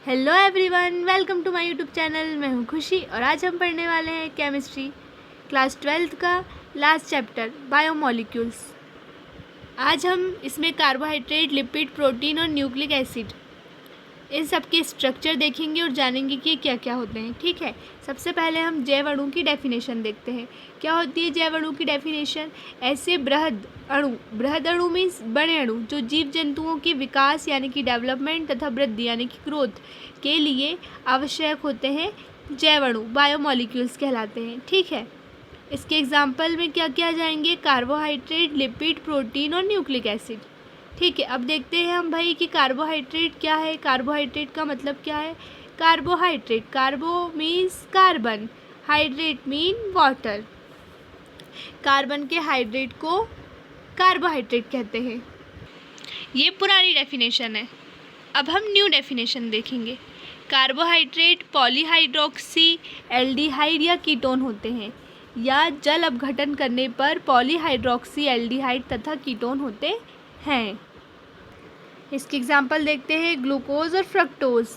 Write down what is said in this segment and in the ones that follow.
Hello everyone, welcome to my YouTube channel. मैं हूं खुशी और आज हम पढ़ने वाले हैं केमिस्ट्री क्लास 12 का लास्ट चैप्टर बायोमॉलिक्यूल्स। आज हम इसमें कार्बोहाइड्रेट, लिपिड, प्रोटीन और न्यूक्लिक एसिड इन सब के स्ट्रक्चर देखेंगे और जानेंगे कि क्या क्या होते हैं। ठीक है, सबसे पहले हम जैव अणु की डेफिनेशन देखते हैं। क्या होती है जैव अणु की डेफिनेशन? ऐसे बृहद अणु मीन्स बड़े अणु जो जीव जंतुओं के विकास यानी कि डेवलपमेंट तथा वृद्धि यानी कि ग्रोथ के लिए आवश्यक होते हैं। जैव अणु बायोमॉलिक्यूल्स कहलाते हैं। ठीक है, इसके एग्जाम्पल में क्या क्या आ जाएंगे? कार्बोहाइड्रेट, लिपिड, प्रोटीन और न्यूक्लिक एसिड। ठीक है, अब देखते हैं हम भाई कि कार्बोहाइड्रेट क्या है। कार्बोहाइड्रेट का मतलब क्या है? Carbohydrate, carbo means carbon, hydrate mean water. Carbon के हाइड्रेट को कार्बोहाइड्रेट कहते हैं। ये पुरानी डेफिनेशन है। अब हम न्यू डेफिनेशन देखेंगे। कार्बोहाइड्रेट पॉलीहाइड्रोक्सी एल्डिहाइड या कीटोन होते हैं या जल अपघटन करने पर पॉलीहाइड्रोक्सी एल्डिहाइड तथा कीटोन होते हैं। इसके एग्जाम्पल देखते हैं, ग्लूकोज और फ्रक्टोज।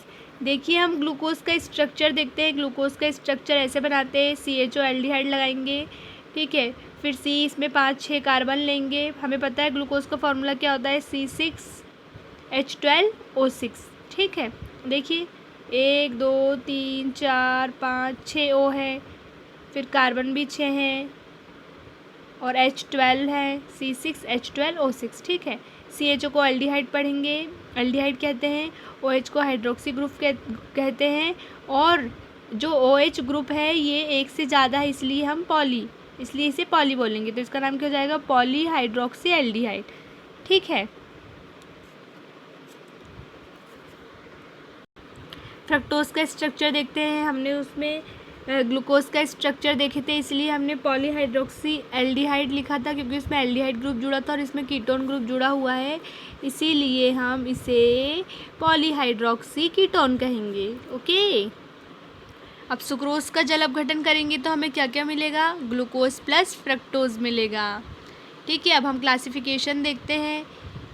देखिए हम ग्लूकोज का स्ट्रक्चर देखते हैं। ग्लूकोज का स्ट्रक्चर ऐसे बनाते हैं, CHO एल्डिहाइड लगाएंगे। ठीक है, फिर C इसमें 5-6 कार्बन लेंगे। हमें पता है ग्लूकोज का फॉर्मूला क्या होता है, C6H12O6। ठीक है, देखिए 1 2 3 4 5 6 O है, फिर कार्बन भी 6 हैं और H12 है, C6H12O6। ठीक है, CHO को एल्डिहाइड पढ़ेंगे, एल्डिहाइड कहते हैं। OH को हाइड्रोक्सी ग्रुप कहते हैं। और जो OH ग्रुप है ये एक से ज़्यादा है, इसलिए इसे पॉली बोलेंगे। तो इसका नाम क्या हो जाएगा? Poly hydroxy aldehyde. ठीक है, फ्रक्टोज का स्ट्रक्चर देखते हैं। हमने उसमें ग्लूकोज का स्ट्रक्चर देखे थे, इसलिए हमने पॉलीहाइड्रोक्सी एल्डिहाइड लिखा था क्योंकि उसमें एल्डिहाइड ग्रुप जुड़ा था और इसमें कीटोन ग्रुप जुड़ा हुआ है, इसीलिए हम इसे पॉलीहाइड्रोक्सी कीटोन कहेंगे। ओके, अब सुक्रोज का जल अपघटन करेंगे तो हमें क्या क्या मिलेगा? ग्लूकोज प्लस फ्रक्टोज मिलेगा। ठीक है, अब हम क्लासिफिकेशन देखते हैं।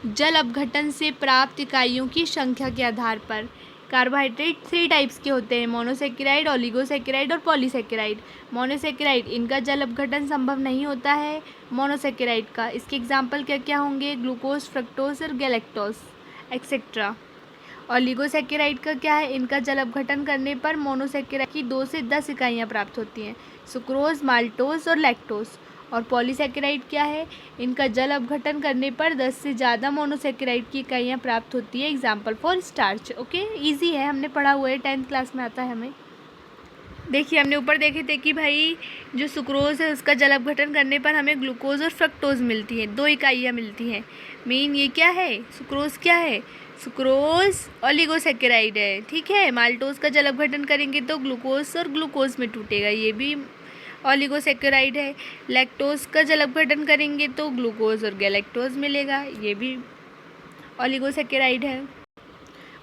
जल अपघटन से प्राप्त इकाइयों की संख्या के आधार पर कार्बोहाइड्रेट 3 टाइप्स के होते हैं, मोनोसेकेराइड, ओलिगोसेकेराइड और पॉलीसेकेराइड। मोनोसेकेराइड इनका जल अपघटन संभव नहीं होता है मोनोसेकेराइड का। इसके एग्जाम्पल क्या क्या होंगे? ग्लूकोज, फ्रक्टोज और गैलेक्टोज एक्सेट्रा। ओलिगोसेकेराइड का क्या है? इनका जल अपघटन करने पर मोनोसेकेराइड की 2 से 10 इकाइयाँ प्राप्त होती हैं, सुक्रोज, माल्टोज और लैक्टोज। और पॉलीसेकेराइड क्या है? इनका जल अपघटन करने पर 10 से ज़्यादा मोनोसेकेराइड की इकाइयाँ प्राप्त होती है, example for starch. Okay, easy है, हमने पढ़ा हुआ है, 10th क्लास में आता है हमें। देखिए हमने ऊपर देखे थे कि भाई जो सुक्रोज है उसका जल अपघटन करने पर हमें ग्लूकोज और फ्रक्टोज मिलती है, 2 इकाइयाँ मिलती हैं। मेन ये क्या है? सुक्रोज क्या है? सुक्रोज ओलिगोसेकेराइड है। ठीक है, माल्टोज का जल अपघटन करेंगे तो ग्लूकोज और ग्लूकोज में टूटेगा, ये भी ओलिगोसेकेराइड है। लैक्टोज का जल अपघटन करेंगे तो ग्लूकोज और गैलेक्टोज मिलेगा, ये भी ओलिगोसेकेराइड है।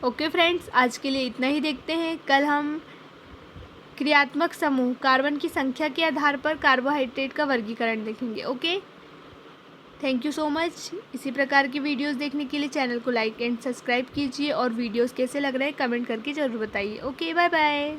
ओके फ्रेंड्स, आज के लिए इतना ही। देखते हैं कल हम क्रियात्मक समूह कार्बन की संख्या के आधार पर कार्बोहाइड्रेट का वर्गीकरण देखेंगे। Okay, thank you so much. इसी प्रकार की वीडियोस देखने के लिए चैनल को लाइक एंड सब्सक्राइब कीजिए और वीडियोस कैसे लग रहे हैं कमेंट करके ज़रूर बताइए। Okay, bye bye.